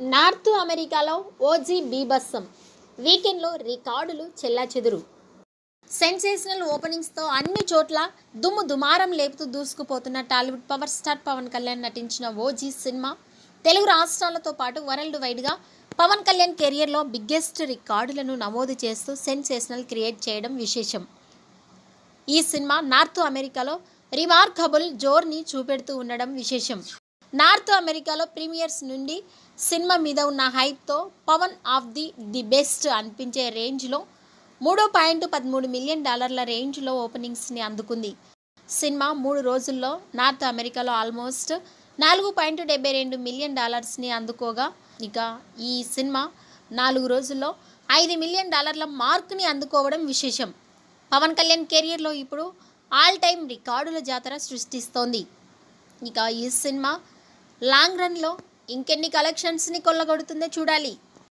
North అమెరికాలో OG బీభత్సం వీకెండ్లో రికార్డులు చెల్లాచెదురు. సెన్సేషనల్ ఓపెనింగ్స్తో అన్ని చోట్ల దుమ్ము దుమారం లేపుతూ దూసుకుపోతున్న టాలీవుడ్ పవర్ స్టార్ పవన్ కళ్యాణ్ నటించిన ఓజీ సినిమా తెలుగు రాష్ట్రాలతో పాటు వరల్డ్ వైడ్గా పవన్ కళ్యాణ్ కెరియర్లో బిగ్గెస్ట్ రికార్డులను నమోదు చేస్తూ సెన్సేషనల్ క్రియేట్ చేయడం విశేషం. ఈ సినిమా నార్త్ అమెరికాలో రిమార్కబుల్ జోర్ని చూపెడుతూ ఉండడం విశేషం. నార్త్ అమెరికాలో ప్రీమియర్స్ నుండి సినిమా మీద ఉన్న హైప్తో పవన్ ఆఫ్ ది బెస్ట్ అనిపించే రేంజ్లో $3.13 మిలియన్ రేంజ్లో ఓపెనింగ్స్ని అందుకుంది. సినిమా 3 రోజుల్లో నార్త్ అమెరికాలో ఆల్మోస్ట్ $4.72 మిలియన్ అందుకోగా, ఇక ఈ సినిమా 4 రోజుల్లో $5 మిలియన్ మార్క్ని అందుకోవడం విశేషం. పవన్ కళ్యాణ్ కెరియర్లో ఇప్పుడు ఆల్ టైమ్ రికార్డుల జాతర సృష్టిస్తోంది. ఇక ఈ సినిమా లాంగ్ రన్లో ఇంకెన్ని కలెక్షన్స్ని కొల్లగొడుతుందో చూడాలి.